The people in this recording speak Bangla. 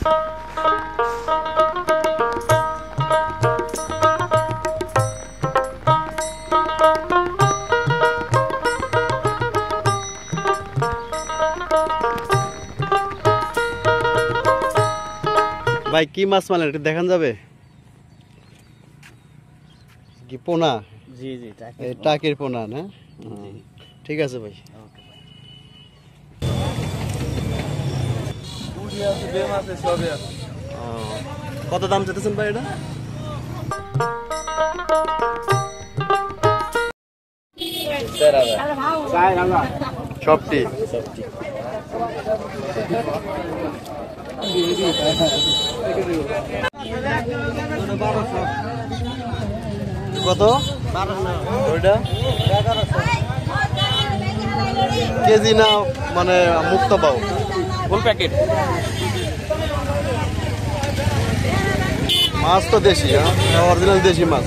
ভাই কি মাছ মারলেন এটা দেখান যাবে কি পোনা? জি জি টাকের পোনা না? ঠিক আছে ভাই। কত দাম চাইতেছেন ভাই এটা? সবটি কত? ওইটা কেজি না মানে মুক্ত পাও? ফুল প্যাকেট। মাছ তো দেশি, হ্যাঁ অরিজিনাল দেশি মাছ।